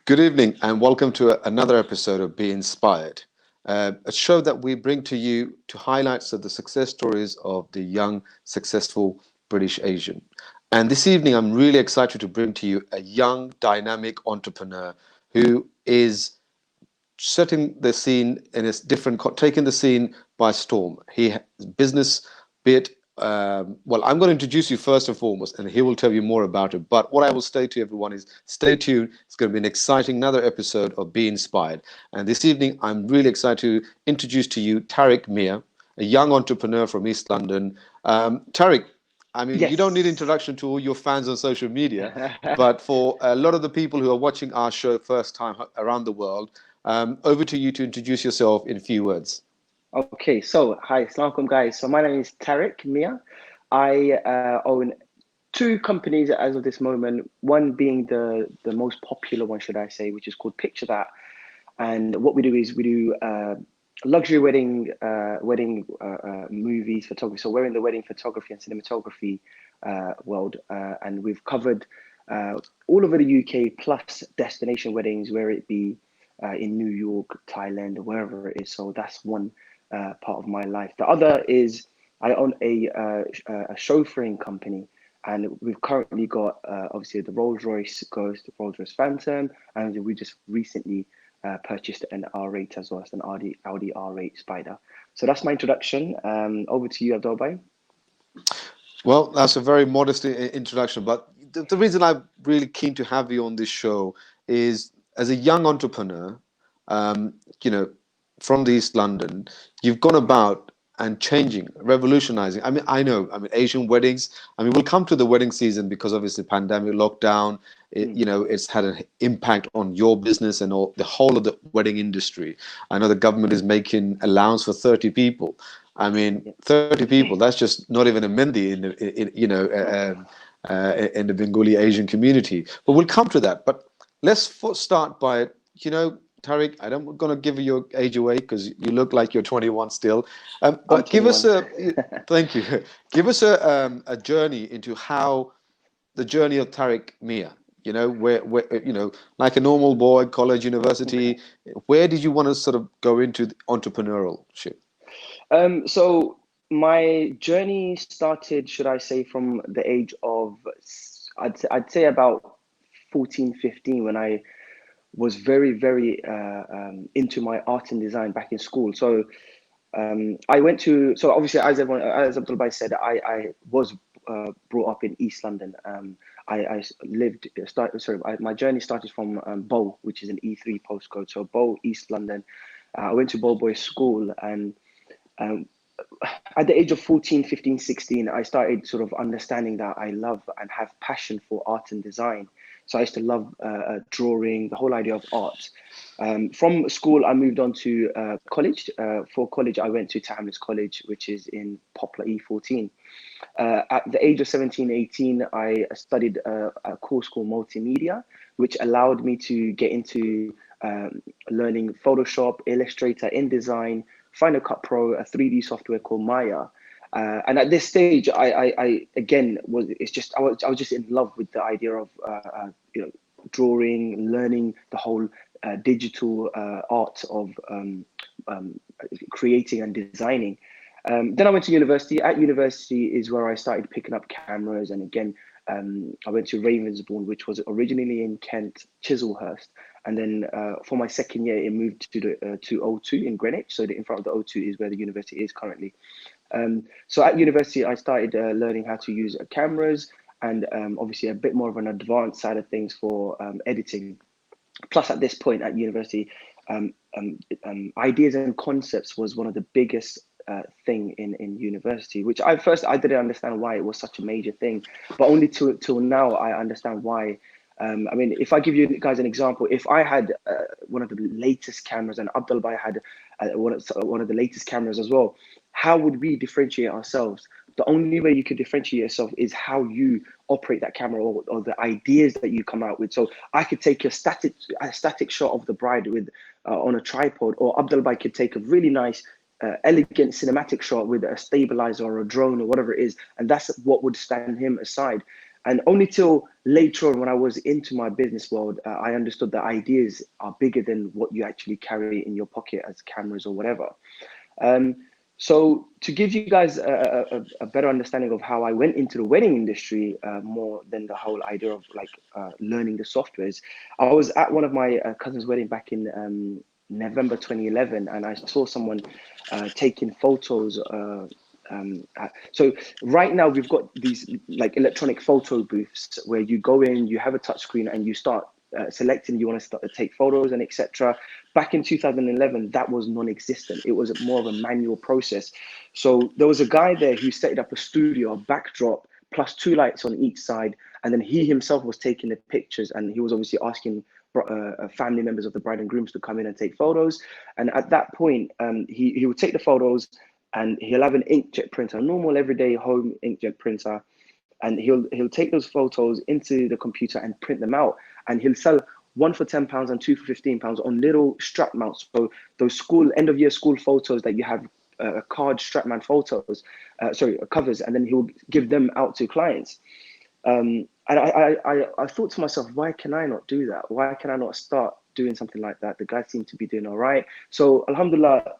Good evening, and welcome to another episode of Be Inspired, a show that we bring to you to highlight the success stories of the young, successful British Asian. And this evening, I'm really excited to bring to you a young, dynamic entrepreneur who is setting the scene in a different, taking the scene by storm. He business bit. Well, I'm going to introduce you first and foremost, and he will tell you more about it. But what I will say to everyone is, stay tuned. It's going to be an exciting another episode of Be Inspired. And this evening, I'm really excited to introduce to you Tarik Miah, a young entrepreneur from East London. Tariq, I mean, you don't need Yes. introduction to all your fans on social media, but for a lot of the people who are watching our show first time around the world, over to you to introduce yourself in a few words. Okay, so hi, Assalamu alaikum guys. So my name is Tarik Miah. I own two companies as of this moment. One being the most popular one, should I say, which is called Picture That. And what we do is we do luxury wedding movies, photography. So we're in the wedding photography and cinematography world, and we've covered all over the UK plus destination weddings, where it be in New York, Thailand, or wherever it is. So that's one part of my life. The other is I own a chauffeuring company, and we've currently got obviously the Rolls Royce Ghost, the Rolls Royce Phantom, and we just recently purchased an R8 as well as an Audi R8 Spider. So that's my introduction. Over to you, Abdul. Well, that's a very modest introduction, but the reason I'm really keen to have you on this show is as a young entrepreneur, um, you know, from the East London, you've gone about and changing, revolutionizing. I mean, I know, I mean, Asian weddings. I mean, we'll come to the wedding season because obviously pandemic lockdown, it's had an impact on your business and all the whole of the wedding industry. I know the government is making allowance for 30 people. I mean, 30 people, that's just not even a Mendi in the Bengali Asian community. But we'll come to that. But let's start by, Tariq, I'm going to give you your age away because you look like you're 21 still. I'm But give us 21. thank you. Give us a journey into how the journey of Tarik Miah, where, like a normal boy, college, university, where did you want to sort of go into entrepreneurship? So my journey started, should I say, from the age of, I'd say about 14, 15, when I was very into my art and design back in school. So I went to, so obviously, as Abdul Bai said, I was brought up in East London. I lived, my journey started from Bow, which is an E3 postcode. So Bow, East London. I went to Bow Boys School, and um, at the age of 14, 15, 16, I started sort of understanding that I love and have passion for art and design. So I used to love drawing, the whole idea of art. From school, I moved on to college. For college, I went to Timeless College, which is in Poplar E14. At the age of 17, 18, I studied a course called Multimedia, which allowed me to get into learning Photoshop, Illustrator, InDesign, Final Cut Pro, a 3D software called Maya. And at this stage, I again I was just in love with the idea of drawing, learning the whole digital art of creating and designing. Then I went to university. At university is where I started picking up cameras, and again, I went to Ravensbourne, which was originally in Kent, Chislehurst, and then for my second year, it moved to the to O2 in Greenwich. So in front of the O2 is where the university is currently. So at university, I started learning how to use cameras, and obviously a bit more of an advanced side of things for editing. Plus, at this point at university, ideas and concepts was one of the biggest thing in university, which I didn't understand why it was such a major thing, but only till now I understand why. I mean, if I give you guys an example, if I had one of the latest cameras and Abdul Bai had one of the latest cameras as well, how would we differentiate ourselves? The only way you could differentiate yourself is how you operate that camera, or the ideas that you come out with. So I could take a static shot of the bride with on a tripod, or Abdul Bai could take a really nice elegant cinematic shot with a stabilizer or a drone or whatever it is, and that's what would stand him aside. And only till later on, when I was into my business world, I understood that ideas are bigger than what you actually carry in your pocket as cameras or whatever. Um, so to give you guys a better understanding of how I went into the wedding industry, more than the whole idea of like learning the softwares, I was at one of my cousin's wedding back in November 2011, and I saw someone taking photos. So right now we've got these like electronic photo booths where you go in, you have a touch screen, and you start selecting you want to start to take photos and etc. Back in 2011, that was non-existent. It was more of a manual process. So there was a guy there who set up a studio, a backdrop, plus two lights on each side, and then he himself was taking the pictures, and he was obviously asking family members of the bride and grooms to come in and take photos. And at that point, he would take the photos, and he'll have an inkjet printer, a normal everyday home inkjet printer, and he'll take those photos into the computer and print them out, and he'll sell one for £10 and two for £15 on little strap mounts. So those school end of year school photos that you have, card strap mount photos, covers, and then he'll give them out to clients. And I thought to myself, why can I not do that? Why can I not start doing something like that? The guy seemed to be doing all right. So Alhamdulillah,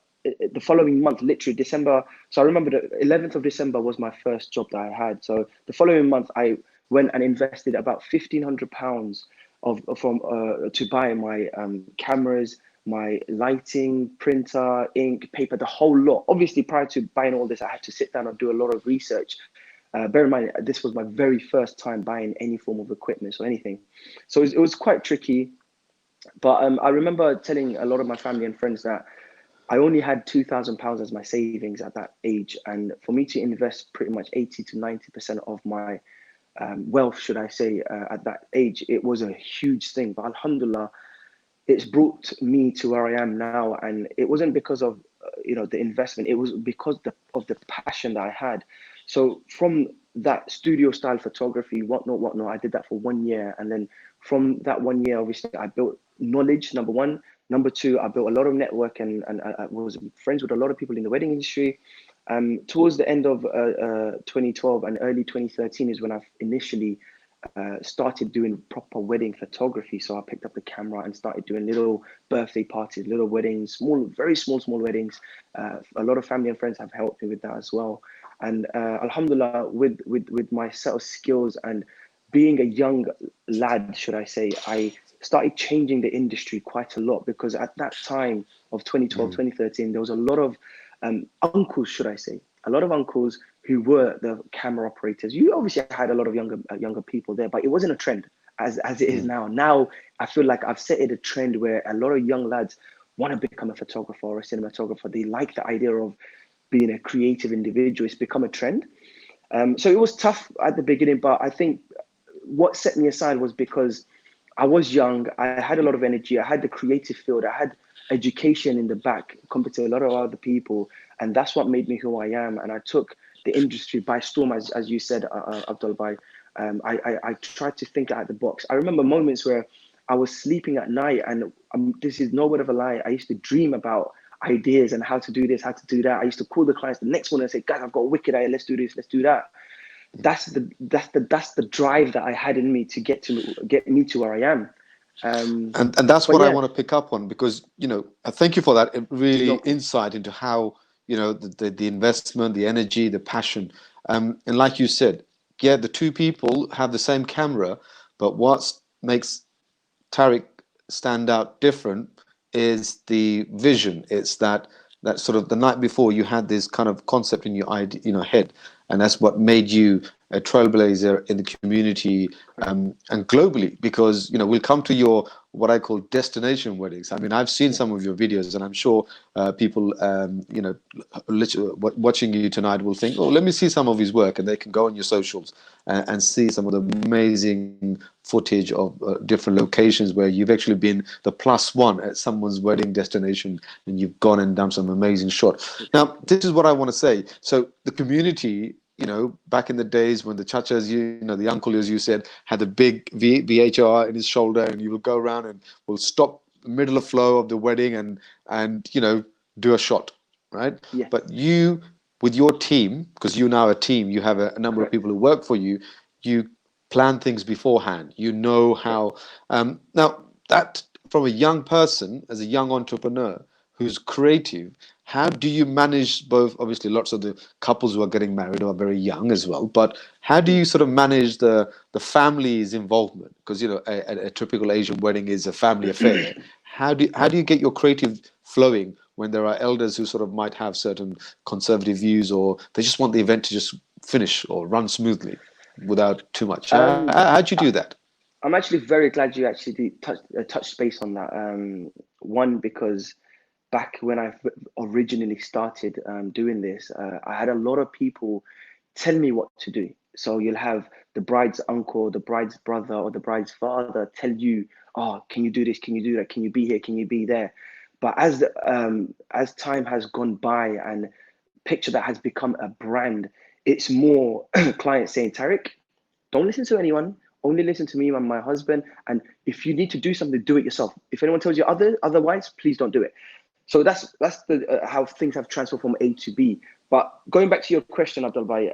the following month, literally December. So I remember the 11th of December was my first job that I had. So the following month, I went and invested about £1,500 to buy my cameras, my lighting, printer, ink, paper, the whole lot. Obviously, prior to buying all this, I had to sit down and do a lot of research. Bear in mind, this was my very first time buying any form of equipment or anything. So it was quite tricky. But I remember telling a lot of my family and friends that I only had £2,000 as my savings at that age. And for me to invest pretty much 80 to 90% of my wealth, should I say, at that age, it was a huge thing. But alhamdulillah, it's brought me to where I am now. And it wasn't because of, the investment. It was because of the passion that I had. So from that studio style photography, whatnot, I did that for 1 year. And then from that 1 year, obviously, I built knowledge, number one. Number two, I built a lot of network and I was friends with a lot of people in the wedding industry. Towards the end of 2012 and early 2013 is when I initially started doing proper wedding photography. So I picked up the camera and started doing little birthday parties, little weddings, very small weddings. A lot of family and friends have helped me with that as well. And alhamdulillah, with my set of skills and being a young lad, should I say, I started changing the industry quite a lot, because at that time of 2012, 2013, there was a lot of uncles, should I say, a lot of uncles who were the camera operators. You obviously had a lot of younger people there, but it wasn't a trend as it is now. Now, I feel like I've set a trend where a lot of young lads want to become a photographer or a cinematographer. They like the idea of being a creative individual. It's become a trend. So it was tough at the beginning, but I think what set me aside was because I was young, I had a lot of energy, I had the creative field, I had education in the back compared to a lot of other people, and that's what made me who I am. And I took the industry by storm, as you said, Abdul. I tried to think out of the box. I remember moments where I was sleeping at night, and this is no word of a lie, I used to dream about ideas and how to do this, how to do that. I used to call the clients the next morning and say, guys, I've got a wicked idea, let's do this, let's do that. That's the drive that I had in me to get me to where I am. And that's what I want to pick up on, because I thank you for that really insight into how the investment, the energy, the passion, and like you said, yeah, the two people have the same camera, but what makes Tariq stand out different is the vision. It's that sort of the night before you had this kind of concept in your head, and that's what made you a trailblazer in the community and globally. Because we'll come to your what I call destination weddings. I mean, I've seen some of your videos, and I'm sure people watching you tonight will think, oh, let me see some of his work, and they can go on your socials and see some of the amazing footage of different locations where you've actually been the plus one at someone's wedding destination, and you've gone and done some amazing shots. Now, this is what I want to say. So the community, back in the days when the chachas, the uncle, as you said, had the big VHR in his shoulder, and you would go around and will stop the middle of flow of the wedding and do a shot, right? Yes. But you, with your team, because you're now a team, you have a number of people who work for you, you plan things beforehand. You know how. Now, that from a young person, as a young entrepreneur who's creative, how do you manage both? Obviously, lots of the couples who are getting married are very young as well. But how do you sort of manage the family's involvement? Because a typical Asian wedding is a family affair. How do you get your creative flowing when there are elders who sort of might have certain conservative views, or they just want the event to just finish or run smoothly without too much? Um, How'd you do that? I'm actually very glad you actually touched base on that. One, because back when I originally started doing this, I had a lot of people tell me what to do. So you'll have the bride's uncle, the bride's brother, or the bride's father tell you, "Oh, can you do this? Can you do that? Can you be here? Can you be there?" But as time has gone by and picture that has become a brand, it's more clients saying, "Tariq, don't listen to anyone. Only listen to me and my husband. And if you need to do something, do it yourself. If anyone tells you otherwise, please don't do it." So that's the how things have transformed from A to B. But going back to your question, Abdul Bhai,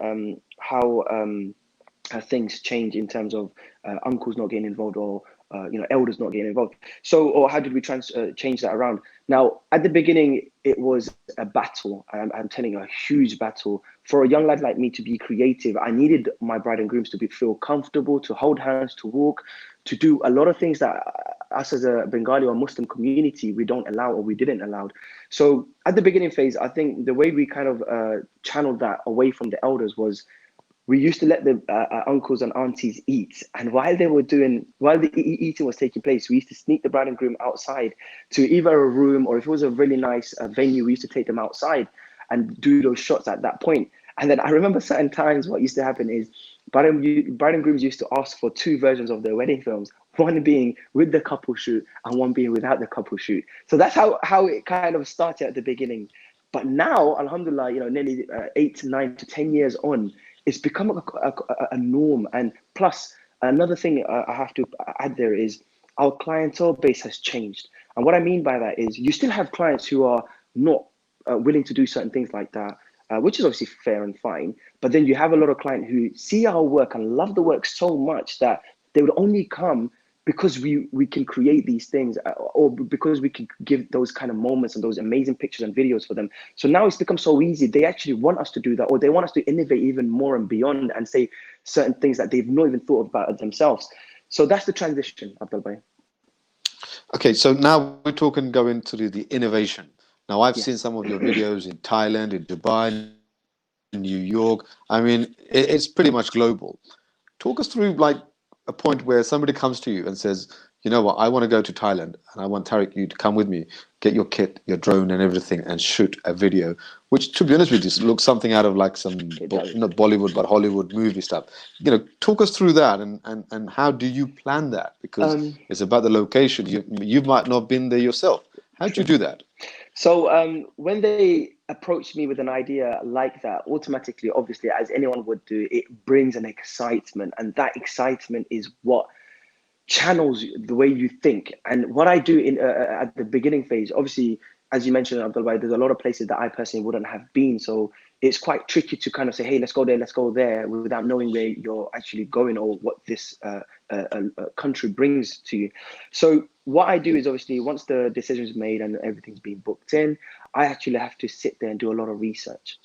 how things change in terms of uncles not getting involved, or elders not getting involved. So, or how did we change that around? Now, at the beginning, it was a battle. I'm telling you, a huge battle. For a young lad like me to be creative, I needed my bride and grooms to feel comfortable, to hold hands, to walk, to do a lot of things that us as a Bengali or Muslim community, we don't allow, or we didn't allow. So at the beginning phase, I think the way we kind of channeled that away from the elders was, we used to let the uncles and aunties eat, and while the eating was taking place, we used to sneak the bride and groom outside to either a room, or if it was a really nice venue, we used to take them outside and do those shots at that point. And then I remember certain times what used to happen is bride and grooms used to ask for two versions of their wedding films, one being with the couple shoot and one being without the couple shoot. So that's how it kind of started at the beginning. But now, alhamdulillah, nearly 8, 9 to 10 years on, it's become a norm. And plus, another thing I have to add there is our clientele base has changed. And what I mean by that is, you still have clients who are not willing to do certain things like that, which is obviously fair and fine. But then you have a lot of clients who see our work and love the work so much that they would only come because we can create these things, or because we can give those kind of moments and those amazing pictures and videos for them. So now it's become so easy. They actually want us to do that, or they want us to innovate even more and beyond and say certain things that they've not even thought about themselves. So that's the transition, Abdul Bhai. Okay, so now we're talking going to the innovation. Now, I've seen Yes. some of your videos in Thailand, in Dubai, in New York. I mean, it's pretty much global. Talk us through like a point where somebody comes to you and says, you know what, I want to go to Thailand and I want Tariq, you to come with me, get your kit, your drone and everything and shoot a video, which to be honest with you, looks something out of like some, It does. not Bollywood, but Hollywood movie stuff. Talk us through that and how do you plan that? Because Um, it's about the location. You might not have been there yourself. How'd you True. do that? So when they approach me with an idea like that, automatically, obviously, as anyone would do, it brings an excitement, and that excitement is what channels the way you think. And what I do in at the beginning phase, obviously, as you mentioned, Abdul, there's a lot of places that I personally wouldn't have been. So it's quite tricky to kind of say, hey, let's go there, without knowing where you're actually going or what this country brings to you. So what I do is, obviously, once the decision is made and everything's been booked in, I actually have to sit there and do a lot of research.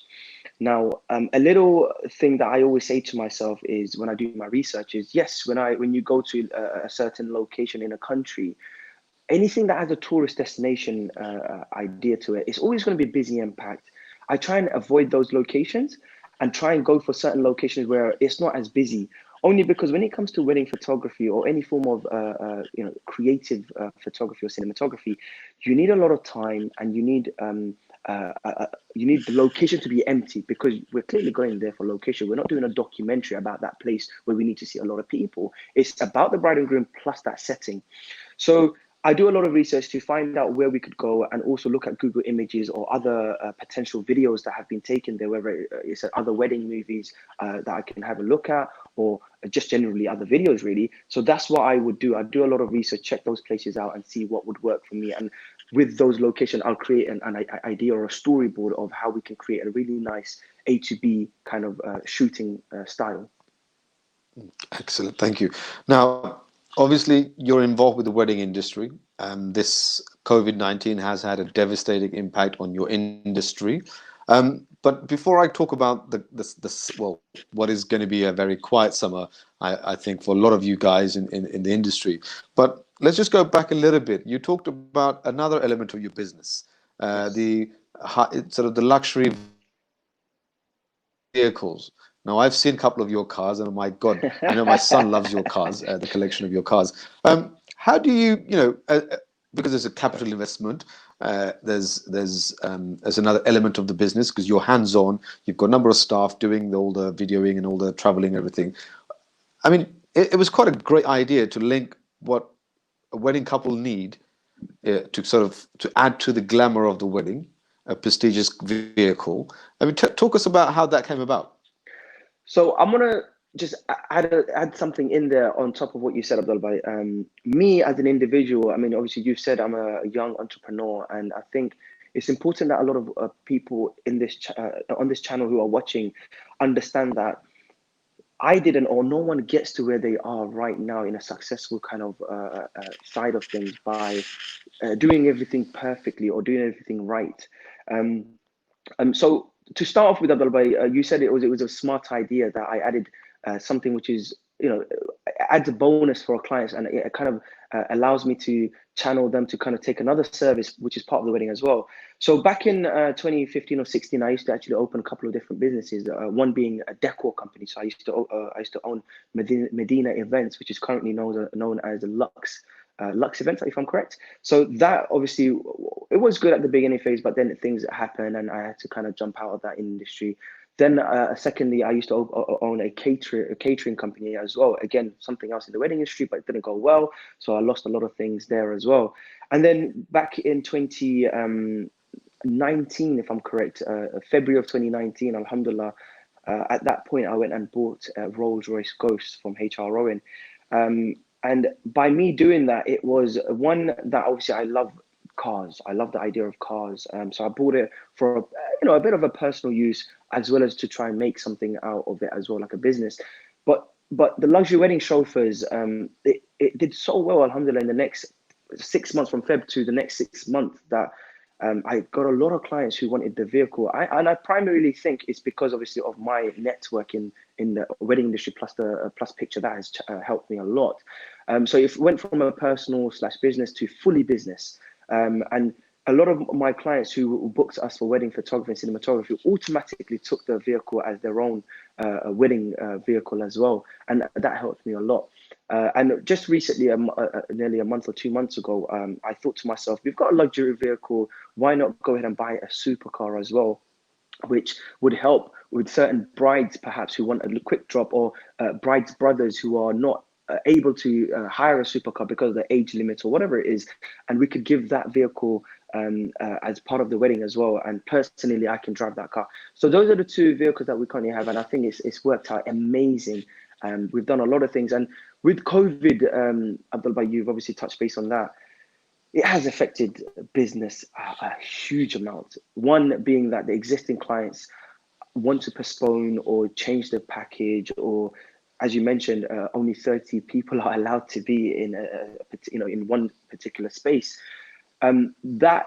Now, a little thing that I always say to myself is, when I do my research, is yes, when you go to a certain location in a country, anything that has a tourist destination idea to it, it's always going to be busy and packed. I try and avoid those locations and try and go for certain locations where it's not as busy. Only because when it comes to wedding photography or any form of creative photography or cinematography, you need a lot of time, and you need the location to be empty, because we're clearly going there for location. We're not doing a documentary about that place where we need to see a lot of people. It's about the bride and groom plus that setting. So I do a lot of research to find out where we could go, and also look at Google Images or other potential videos that have been taken there, whether it's other wedding movies that I can have a look at, or just generally other videos, really. So that's what I would do. I do a lot of research, check those places out, and see what would work for me. And with those locations, I'll create an idea or a storyboard of how we can create a really nice A to B kind of shooting style. Excellent, thank you. Now, obviously, you're involved with the wedding industry, and this COVID-19 has had a devastating impact on your industry. But before I talk about well, what is going to be a very quiet summer, I think for a lot of you guys in the industry. But let's just go back a little bit. You talked about another element of your business, Yes. the sort of the luxury vehicles. Now, I've seen a couple of your cars, and my God, I know my son loves your cars, the collection of your cars. How do you, because there's a capital investment, there's another element of the business because you're hands-on. You've got a number of staff doing all the videoing and all the traveling and everything. I mean, it was quite a great idea to link what a wedding couple need to sort of to add to the glamour of the wedding, a prestigious vehicle. I mean, talk us about how that came about. So I'm gonna just add something in there on top of what you said, Abdul. Me as an individual, I mean, obviously you've said I'm a young entrepreneur, and I think it's important that a lot of people in this on this channel who are watching understand that I didn't, or no one gets to where they are right now in a successful kind of side of things by doing everything perfectly or doing everything right. Um, so to start off with, Abdul, you said it was a smart idea that I added something which is adds a bonus for our clients, and it kind of allows me to channel them to kind of take another service which is part of the wedding as well. So back in 2015 or 16, I used to actually open a couple of different businesses. One being a decor company. So I used to own Medina Events, which is currently known as Lux Events, if I'm correct. So that obviously it was good at the beginning phase, but then things happened, and I had to kind of jump out of that industry. Then, secondly, I used to own a catering company as well. Again, something else in the wedding industry, but it didn't go well, so I lost a lot of things there as well. And then back in 2019, if I'm correct, February of 2019, Alhamdulillah. At that point, I went and bought a Rolls Royce Ghost from HR Rowan. And by me doing that, it was one that obviously I love cars. I love the idea of cars. So I bought it for a bit of a personal use as well as to try and make something out of it as well, like a business. But the luxury wedding chauffeurs, it did so well, alhamdulillah, in the next 6 months from Feb to the next 6 months that I got a lot of clients who wanted the vehicle. I primarily think it's because obviously of my network in the wedding industry plus the plus picture that has helped me a lot. So it went from a personal slash business to fully business. And a lot of my clients who booked us for wedding photography and cinematography automatically took the vehicle as their own wedding vehicle as well. And that helped me a lot. And just recently, nearly a month or 2 months ago, I thought to myself, we've got a luxury vehicle. Why not go ahead and buy a supercar as well, which would help with certain brides perhaps who want a quick drop, or brides' brothers who are not able to hire a supercar because of the age limit or whatever it is. And we could give that vehicle as part of the wedding as well. And personally, I can drive that car. So those are the two vehicles that we currently have. And I think it's worked out amazing. We've done a lot of things. And with COVID, Abdul, you've obviously touched base on that. It has affected business a huge amount. One being that the existing clients want to postpone or change the package, or as you mentioned, only 30 people are allowed to be in one particular space. That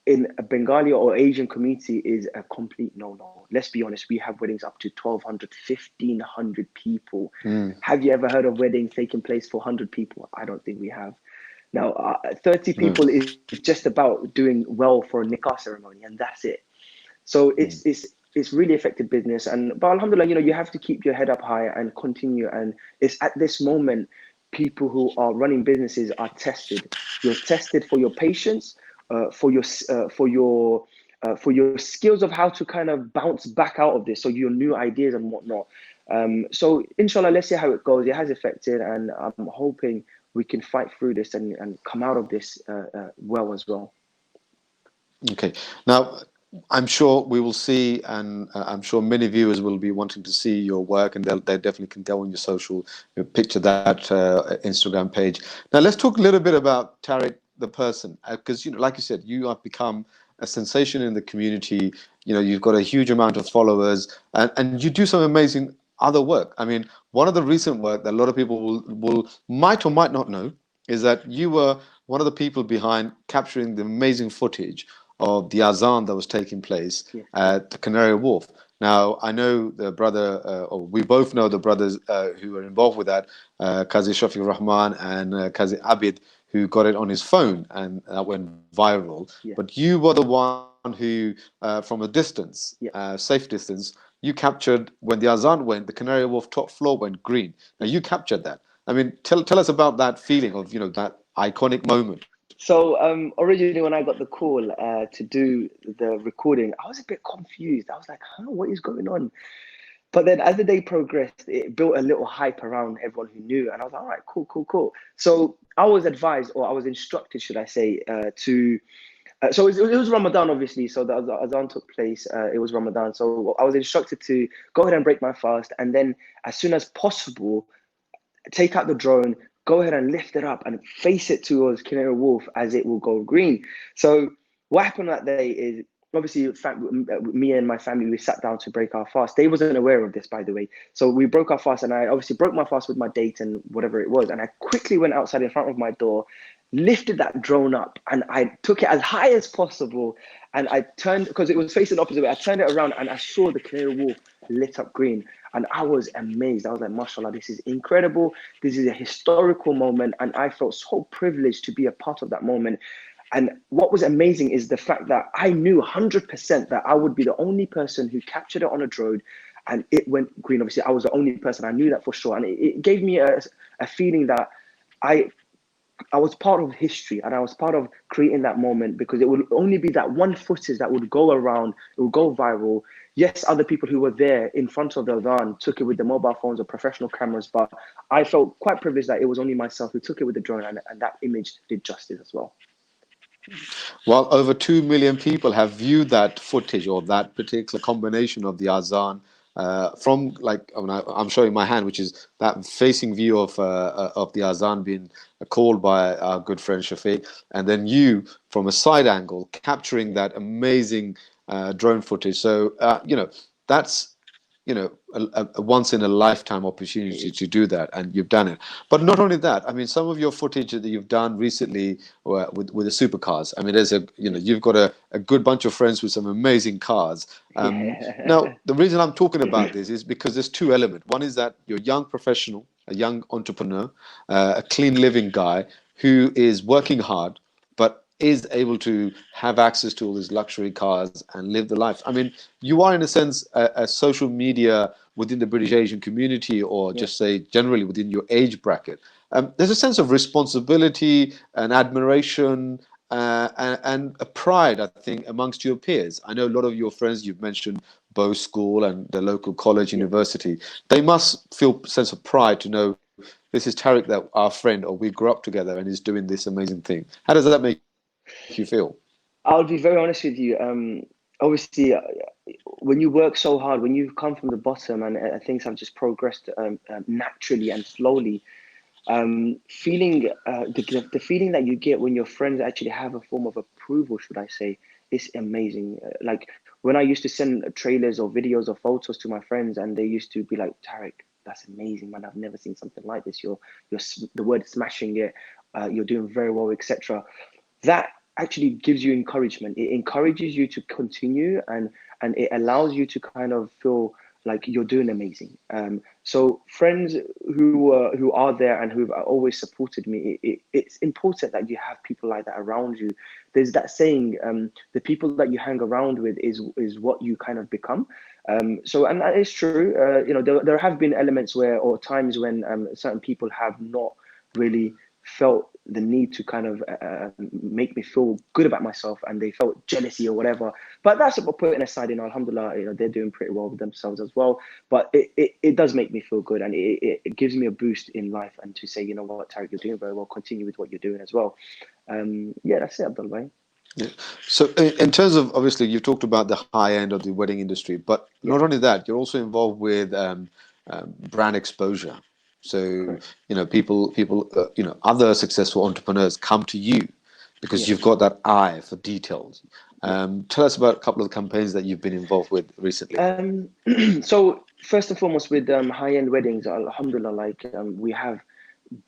in a Bengali or Asian community is a complete no-no. Let's be honest, we have weddings up to 1,200, 1,500 people. Have you ever heard of weddings taking place for 100 people? I don't think we have. Now, 30 No. people is just about doing well for a nikah ceremony, and that's it. So it's really affected business. But alhamdulillah, you have to keep your head up high and continue. And it's at this moment, people who are running businesses are tested. You're tested for your patience, for your skills of how to kind of bounce back out of this, so your new ideas and whatnot. So inshallah, let's see how it goes. It has affected, and I'm hoping we can fight through this and come out of this well as well. Okay. Now, I'm sure we will see, and I'm sure many viewers will be wanting to see your work, and they definitely can go on your social, picture that Instagram page. Now, let's talk a little bit about Tariq, the person, because like you said, you have become a sensation in the community. You've got a huge amount of followers, and you do some amazing other work. I mean, one of the recent work that a lot of people will might or might not know is that you were one of the people behind capturing the amazing footage of the azan that was taking place Yes. at the Canary Wharf. Now, I know the brother, or we both know the brothers who were involved with that, Qazi Shafiq Rahman and Qazi Abid, who got it on his phone, and that went viral. Yeah. But you were the one who, from a distance, Yeah. safe distance, you captured when the azan went, the Canary Wharf top floor went green. Now, you captured that. I mean, tell us about that feeling of, that iconic moment. So originally, when I got the call to do the recording, I was a bit confused. I was like, "Huh, what is going on?" But then, as the day progressed, it built a little hype around everyone who knew, and I was like, "All right, cool, cool, cool." So I was advised, or I was instructed, should I say, to. So it was Ramadan, obviously. So the Azan took place. It was Ramadan. So I was instructed to go ahead and break my fast, and then as soon as possible, take out the drone, go ahead and lift it up and face it towards Canary Wharf as it will go green. So what happened that day is obviously me and my family, we sat down to break our fast. They wasn't aware of this, by the way. So we broke our fast, and I obviously broke my fast with my date and whatever it was. And I quickly went outside in front of my door, lifted that drone up, and I took it as high as possible. And I turned, because it was facing the opposite way, I turned it around and I saw the Canary Wharf lit up green. And I was amazed. I was like, mashallah, this is incredible. This is a historical moment. And I felt so privileged to be a part of that moment. And what was amazing is the fact that I knew 100% that I would be the only person who captured it on a drone and it went green. Obviously, I was the only person. I knew that for sure. And it gave me a feeling that I was part of history, and I was part of creating that moment, because it would only be that one footage that would go around, it would go viral. Yes, other people who were there in front of the van took it with the mobile phones or professional cameras, but I felt quite privileged that it was only myself who took it with the drone, and that image did justice as well. Well, over 2 million people have viewed that footage or that particular combination of the azan from, like, I mean, I'm showing my hand, which is that facing view of the azan being called by our good friend Shafiq, and then you from a side angle capturing that amazing drone footage. So that's a once in a lifetime opportunity to do that, and you've done it. But not only that, I mean, some of your footage that you've done recently with the supercars. I mean, there's you've got a good bunch of friends with some amazing cars. Yeah. Now, the reason I'm talking about this is because there's two elements. One is that you're a young professional, a young entrepreneur, a clean living guy who is working hard, but is able to have access to all these luxury cars and live the life. I mean, you are in a sense a social media within the British Asian community, or Yeah. just say generally within your age bracket. There's a sense of responsibility and admiration and a pride, I think, amongst your peers. I know a lot of your friends, you've mentioned Bow School and the local college, Yeah. university. They must feel a sense of pride to know this is Tariq, that our friend, or we grew up together and he's doing this amazing thing. How does that make you feel? I'll be very honest with you. Obviously, when you work so hard, when you come from the bottom, and things have just progressed naturally and slowly, feeling the feeling that you get when your friends actually have a form of approval, should I say, is amazing. Like when I used to send trailers or videos or photos to my friends, and they used to be like, "Tariq, that's amazing, man. I've never seen something like this. You're the word smashing it. You're doing very well, etc." That actually gives you encouragement. It encourages you to continue, and it allows you to kind of feel like you're doing amazing. So friends who are there and who've always supported me, it's important that you have people like that around you. There's that saying, the people that you hang around with is what you kind of become. So, and that is true. There have been elements where, or times when certain people have not really felt the need to kind of make me feel good about myself, and they felt jealousy or whatever. But that's about putting aside. Alhamdulillah, they're doing pretty well with themselves as well. But it does make me feel good, and it gives me a boost in life, and to say, you know what, Tariq, you're doing very well. Continue with what you're doing as well. Yeah, that's it, Abdul. Yeah. So, in terms of, obviously, you've talked about the high end of the wedding industry, but Yeah, not only that, you're also involved with brand exposure. So, correct. people, other successful entrepreneurs come to you because Yeah. you've got that eye for details. Yeah. Tell us about a couple of the campaigns that you've been involved with recently. So First and foremost, with high-end weddings, alhamdulillah, like we have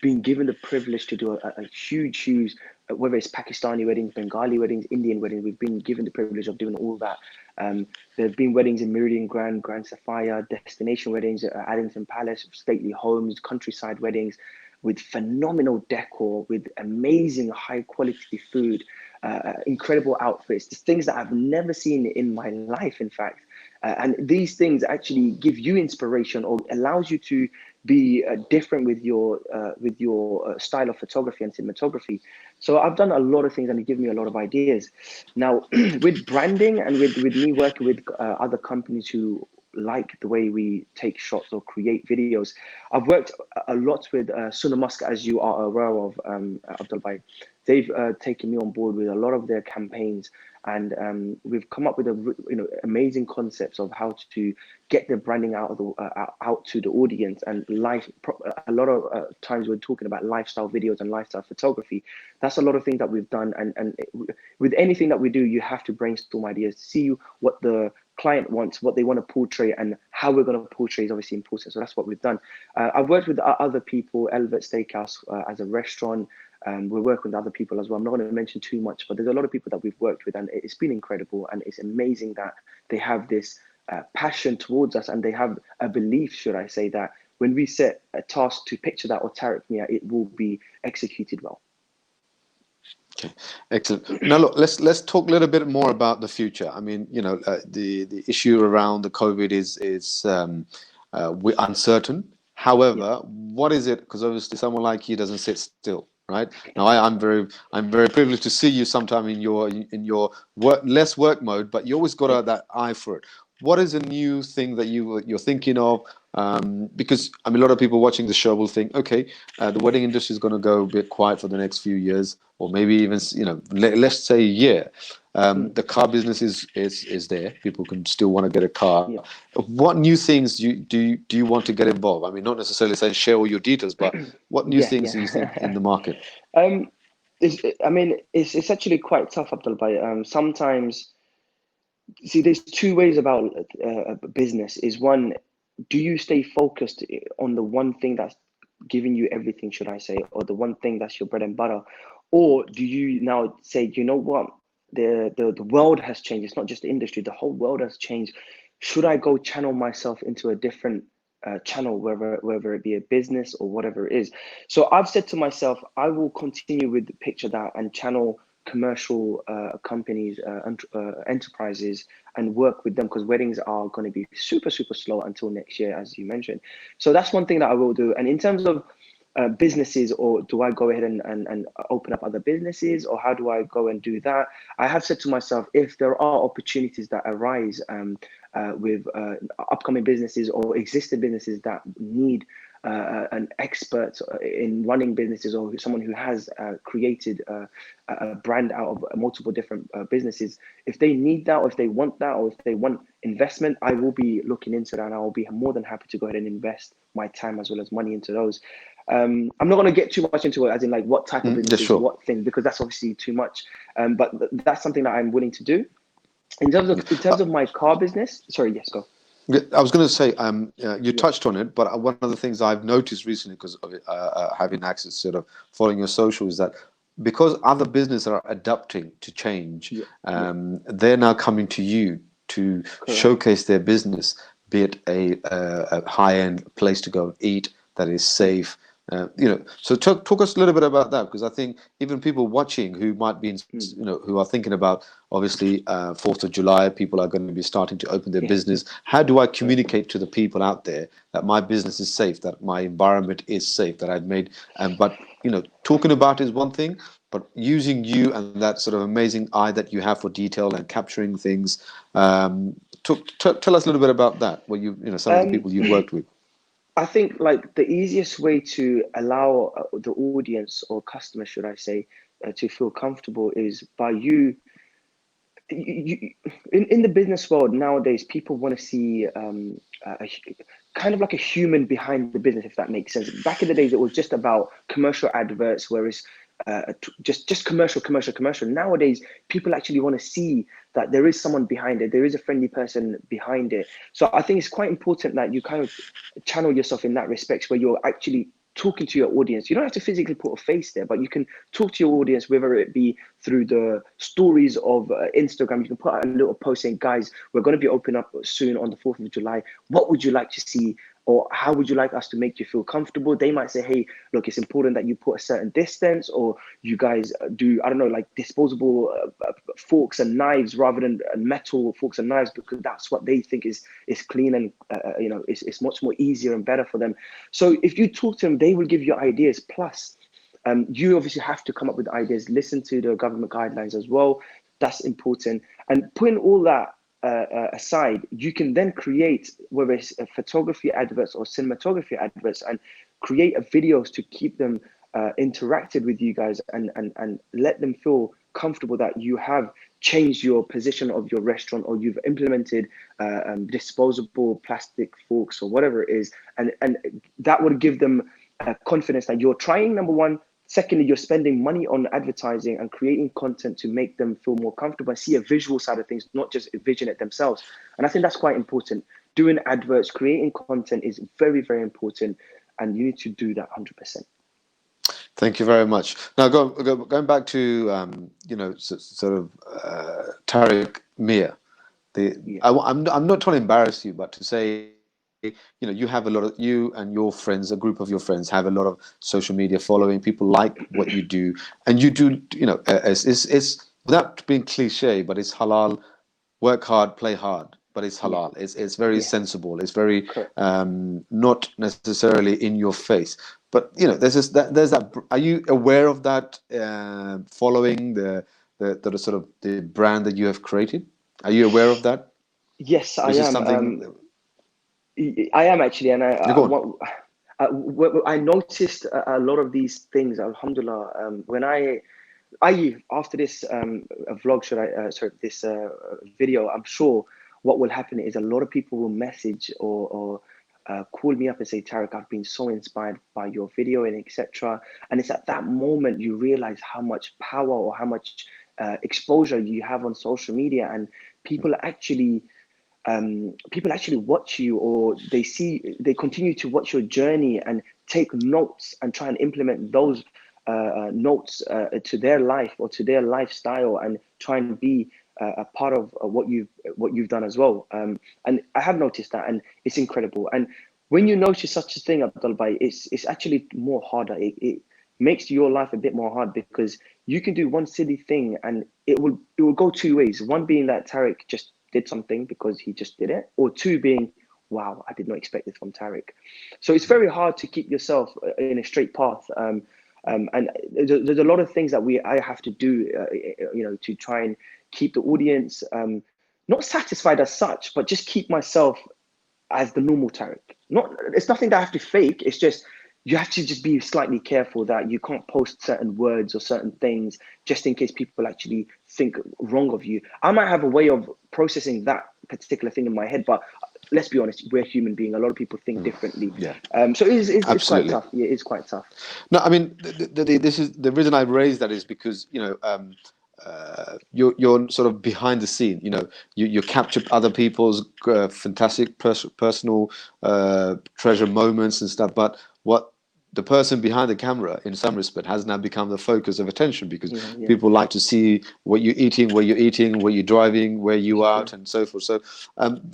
been given the privilege to do a huge, whether it's Pakistani weddings, Bengali weddings, Indian weddings, we've been given the privilege of doing all that. There have been weddings in Meridian Grand Sapphire, destination weddings at Addington Palace, stately homes, countryside weddings with phenomenal decor, with amazing high quality food, incredible outfits, things that I've never seen in my life, in fact. And these things actually give you inspiration or allows you to be different with your style of photography and cinematography. So I've done a lot of things and it gives me a lot of ideas. Now, with branding and with me working with other companies who like the way we take shots or create videos, I've worked a lot with Suna Musk, as you are aware of, Abdul. They've taken me on board with a lot of their campaigns, and we've come up with amazing concepts of how to get the branding out to the audience. And a lot of times we're talking about lifestyle videos and lifestyle photography. That's a lot of things that we've done, and with anything that we do, you have to brainstorm ideas, see what the client wants, what they want to portray, and how we're going to portray is obviously important. So that's what we've done. I've worked with other people, Elvet Steakhouse as a restaurant. We're working with other people as well. I'm not going to mention too much, but there's a lot of people that we've worked with, and it's been incredible. And it's amazing that they have this passion towards us, and they have a belief, should I say, that when we set a task to picture that or Tarik Miah, it will be executed well. Okay, excellent. Now, look, let's talk a little bit more about the future. I mean, the issue around the COVID is we're uncertain. However, what is it? Because obviously, someone like you doesn't sit still, right? Now, I'm very privileged to see you sometime in your less work mode, but you always got that eye for it. What is a new thing that you're thinking of? Because I mean, a lot of people watching the show will think, okay, the wedding industry is going to go a bit quiet for the next few years, or maybe even let's say a year. The car business is there. People can still want to get a car. Yeah. What new things do you want to get involved? I mean, not necessarily saying share all your details, but what new things do you think in the market? It's actually quite tough, Abdul. Sometimes, see, there's two ways about business. Is one, do you stay focused on the one thing that's giving you everything, should I say, or the one thing that's your bread and butter, or do you now say, you know what, the world has changed. It's not just the industry; the whole world has changed. Should I go channel myself into a different channel, whether it be a business or whatever it is? So I've said to myself, I will continue with Picture That and channel commercial companies, enterprises, and work with them, because weddings are going to be super slow until next year, as you mentioned. So that's one thing that I will do. And in terms of businesses, or do I go ahead and open up other businesses, or how do I go and do that? I have said to myself, if there are opportunities that arise with upcoming businesses or existing businesses that need an expert in running businesses, or someone who has created a brand out of multiple different businesses, if they need that, or if they want that, or if they want investment, I will be looking into that, and I will be more than happy to go ahead and invest my time as well as money into those. I'm not going to get too much into it, as in like what type of businesses, sure. what thing, because that's obviously too much. But that's something that I'm willing to do. In terms of my car business, sorry, yes, go. I was going to say, you touched on it, but one of the things I've noticed recently, because of it, having access, sort of following your social, is that because other businesses are adapting to change, they're now coming to you to showcase their business, be it a high-end place to go and eat that is safe. So talk us a little bit about that, because I think even people watching who might be, who are thinking about, obviously, 4th of July, people are going to be starting to open their business. How do I communicate to the people out there that my business is safe, that my environment is safe, that I've made, but talking about is one thing, but using you and that sort of amazing eye that you have for detail and capturing things. Tell us a little bit about that. What some of the people you've worked with. I think like the easiest way to allow the audience or customer, should I say, to feel comfortable is by you in the business world nowadays. People want to see kind of like a human behind the business, if that makes sense. Back in the days, it was just about commercial adverts, whereas just commercial. Nowadays, people actually want to see that there is someone behind it. There is a friendly person behind it. So I think it's quite important that you kind of channel yourself in that respect, where you're actually talking to your audience. You don't have to physically put a face there, but you can talk to your audience, whether it be through the stories of Instagram. You can put out a little post saying, guys, we're going to be opening up soon on the 4th of July. What would you like to see? Or how would you like us to make you feel comfortable? They might say, hey, look, it's important that you put a certain distance, or you guys do, I don't know, like disposable forks and knives rather than metal forks and knives, because that's what they think is clean and, it's much more easier and better for them. So if you talk to them, they will give you ideas. Plus, you obviously have to come up with ideas, listen to the government guidelines as well. That's important. And putting all that aside, you can then create, whether it's photography adverts or cinematography adverts, and create videos to keep them interacted with you guys, and let them feel comfortable that you have changed your position of your restaurant, or you've implemented disposable plastic forks or whatever it is, and that would give them confidence that you're trying, number one. Secondly, you're spending money on advertising and creating content to make them feel more comfortable and see a visual side of things, not just envision it themselves. And I think that's quite important. Doing adverts, creating content is very, very important, and you need to do that 100%. Thank you very much. Now, going back to Tarik Miah. I'm not trying to embarrass you, but to say, you have a lot of, you and your friends, a group of your friends, have a lot of social media following. People like what you do, and you do. It's without being cliche, but it's halal. Work hard, play hard, but it's halal. It's very sensible. It's very not necessarily in your face. But there's that. Are you aware of that? Following the sort of the brand that you have created. Are you aware of that? Yes, I Is it am. something? I am actually, and I Go on. noticed a lot of these things. Alhamdulillah, when I after this vlog, this video, I'm sure what will happen is a lot of people will message or call me up and say, Tariq, I've been so inspired by your video and etc. And it's at that moment you realize how much power or how much exposure you have on social media, and people actually watch you, or they continue to watch your journey and take notes and try and implement those notes to their life or to their lifestyle, and try and be a part of what you've done as well. And I have noticed that, and it's incredible. And when you notice such a thing, Abdul, it's actually more harder. It makes your life a bit more hard, because you can do one silly thing and it will go two ways. One being that Tariq just did something because he just did it, or two being, wow, I did not expect this from Tariq. So it's very hard to keep yourself in a straight path. And there's a lot of things that I have to do, to try and keep the audience not satisfied as such, but just keep myself as the normal Tariq. It's nothing that I have to fake. It's just you have to just be slightly careful that you can't post certain words or certain things just in case people actually think wrong of you. I might have a way of processing that particular thing in my head, but let's be honest, we're human beings. A lot of people think differently. Yeah. So it's quite tough. Yeah, it's quite tough. No, I mean, this is the reason I've raised that is because you're sort of behind the scene. You capture other people's fantastic personal treasure moments and stuff, but what the person behind the camera, in some respect, has now become the focus of attention, because people like to see what you're eating, where you're driving, where you are, and so forth. So,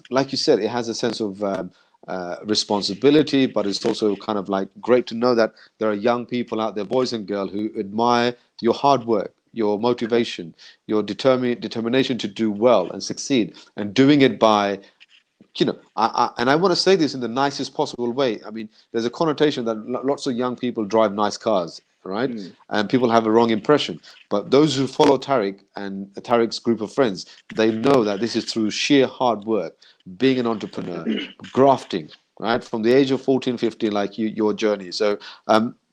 like you said, it has a sense of responsibility, but it's also kind of like great to know that there are young people out there, boys and girls, who admire your hard work, your motivation, your determination to do well and succeed, and doing it by I want to say this in the nicest possible way. I mean, there's a connotation that lots of young people drive nice cars, right? And people have a wrong impression. But those who follow Tariq and Tariq's group of friends, they know that this is through sheer hard work, being an entrepreneur, grafting, right? From the age of 14, 15, like your journey. So,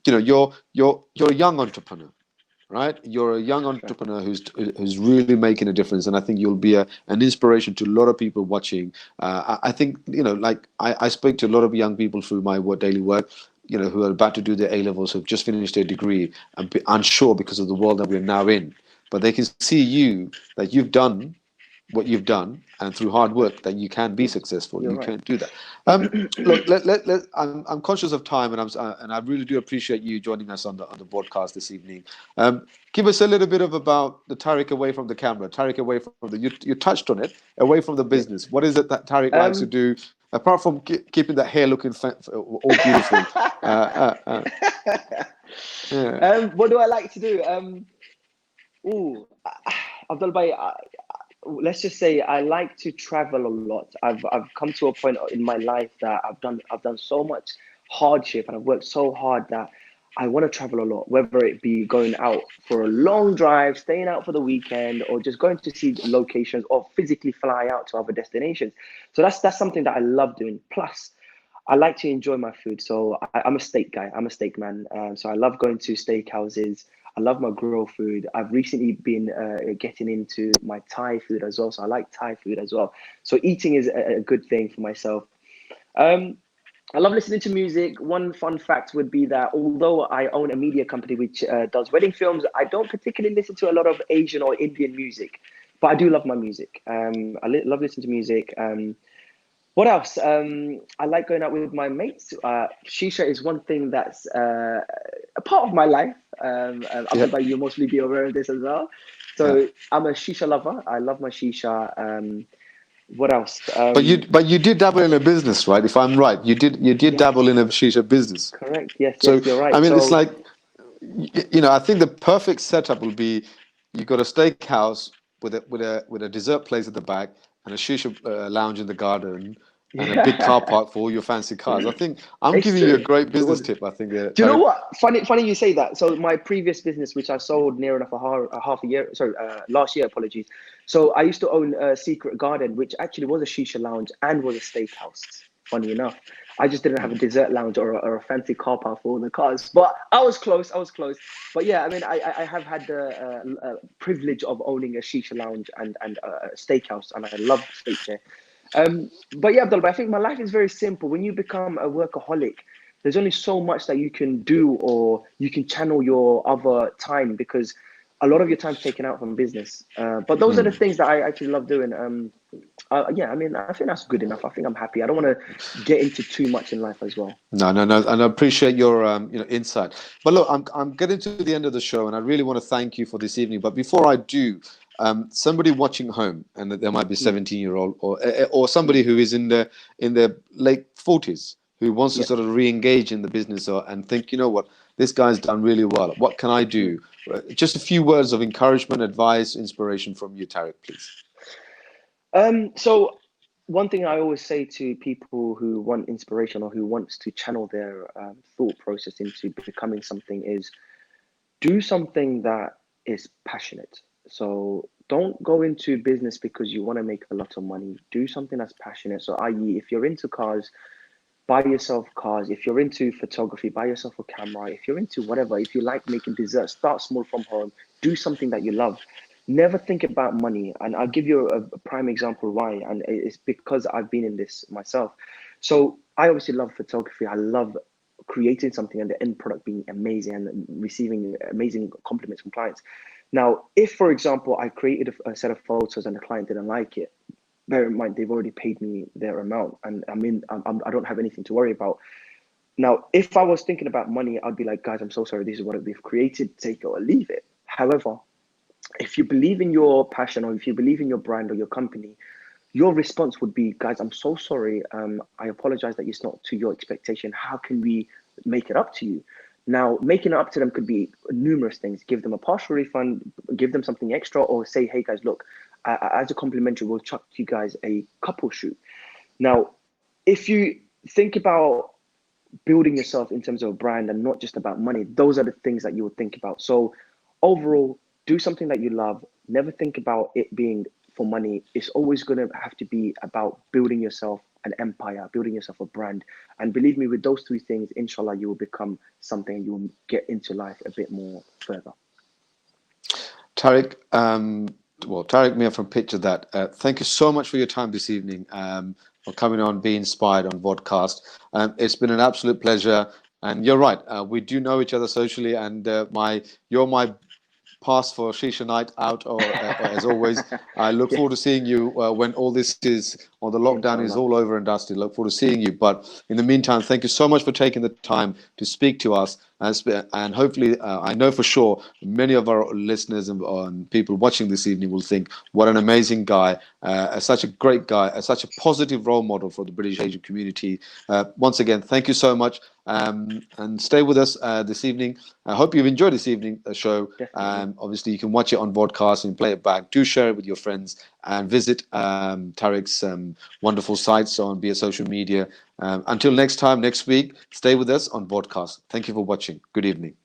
you're a young entrepreneur. Right, you're a young entrepreneur who's really making a difference, and I think you'll be an inspiration to a lot of people watching. I think like I speak to a lot of young people through my daily work. who are about to do their A-levels, who've just finished their degree and be unsure because of the world that we're now in. But they can see you, that you've done what you've done, and through hard work that you can be Yes, successful. you're You right. can do that. Look, I'm conscious of time, and I really do appreciate you joining us on the broadcast this evening. Give us a little bit of about the Tariq away from the camera, Tariq away from the. You touched on it, away from the Yeah. business. What is it that Tariq likes to Um, do apart from keeping that hair looking all beautiful? Yeah, what do I like to do? Ooh, Abdul Bhai, let's just say I like to travel a lot. I've come to a point in my life that I've done so much hardship and I've worked so hard that I want to travel a lot, whether it be going out for a long drive, staying out for the weekend, or just going to see locations or physically fly out to other destinations. So that's something that I love doing. Plus, I like to enjoy my food. So I'm a steak guy. I'm a steak man. So I love going to steak houses. I love my grill food. I've recently been getting into my Thai food as well. So I like Thai food as well. So eating is a good thing for myself. Um, I love listening to music. One fun fact would be that although I own a media company which does wedding films, I don't particularly listen to a lot of Asian or Indian music, but I do love my music. Love listening to music. What else? I like going out with my mates. Shisha is one thing that's a part of my life. yeah. Abdul Bhai, you'll mostly be aware of this as well. Yeah. So I'm a shisha lover. I love my shisha. What else? But you did dabble in a business, right? If I'm right, you did Yes, dabble in a shisha business. correct. Yes, So you're I right. mean, it's So like, I think the perfect setup will be you got a steakhouse with a dessert place at the back and a shisha lounge in the garden and a big car yeah, park for all your fancy cars. I think I'm it's giving you a true. great It business would. tip. I think, Do you know Tariq. what? Funny you say that. So my previous business, which I sold near enough a half a year, sorry, last year, apologies. So I used to own a Secret Garden, which actually was a shisha lounge and was a steakhouse. Funny enough, I just didn't have a dessert lounge or a fancy car park for all the cars, but I was close. I was close. But yeah, I mean, I have had the privilege of owning a shisha lounge and a steakhouse, and I love steak there. But yeah, Abdul, but I think my life is very simple. When you become a workaholic, there's only so much that you can do or you can channel your other time because a lot of your time's taken out from business. But those are the things that I actually love doing. Yeah, I mean, I think that's good enough. I think I'm happy. I don't want to get into too much in life as well. No, no, no, and I appreciate your insight. But look, I'm getting to the end of the show, and I really want to thank you for this evening. But before I do, somebody watching home, and there might be Mm, 17-year-old or somebody who is in their late 40s who wants to yeah. sort of re-engage in the business and think, you know what, this guy's done really well. What can I Mm. do? Just a few words of encouragement, advice, inspiration from you, Tariq, please. So one thing I always say to people who want inspiration or who wants to channel their thought process into becoming something is do something that is passionate. So don't go into business because you want to make a lot of money. Do something that's passionate. So, i.e., if you're into cars, buy yourself cars. If you're into photography, buy yourself a camera. If you're into whatever, if you like making desserts, start small from home. Do something that you love. Never think about money. And I'll give you a prime example why. And it's because I've been in this myself. So I obviously love photography. I love creating something and the end product being amazing and receiving amazing compliments from clients. Now, if, for example, I created a set of photos and the client didn't like it, bear in mind they've already paid me their amount, and I don't have anything to worry about. Now, if I was thinking about money, I'd be like, guys, I'm so sorry. This is what we've created. Take it or leave it. However, if you believe in your passion or if you believe in your brand or your company, your response would be, guys, I'm so sorry. I apologize that it's not to your expectation. How can we make it up to you? Now, making it up to them could be numerous things. Give them a partial refund, give them something extra, or say, hey, guys, look, as a complimentary, we'll chuck you guys a couple shoot. Now, if you think about building yourself in terms of a brand and not just about money, those are the things that you would think about. So overall, do something that you love. Never think about it being for money. It's always going to have to be about building yourself an empire, building yourself a brand. And believe me, with those three things, inshallah, you will become something, you will get into life a bit more further. Tariq, Tarik Miah from Picture That. Thank you so much for your time this evening, for coming on, Be Inspired on Vodcast. It's been an absolute pleasure. And you're right. We do know each other socially, and you're my pass for Shisha night out, or as always, I look Yeah, forward to seeing you when all this is, or the lockdown is inshallah. all over and dusted. Look forward to seeing you. But in the meantime, thank you so much for taking the time to speak to us. And hopefully, I know for sure many of our listeners and people watching this evening will think, what an amazing guy, such a great guy, such a positive role model for the British Asian community. Once again, thank you so much. And stay with us this evening. I hope you've enjoyed this evening show. Definitely. Obviously, you can watch it on Vodcast and play it back. Do share it with your friends and visit Tariq's wonderful sites on via social media. Until next time, next week, stay with us on Vodcast. Thank you for watching. Good evening.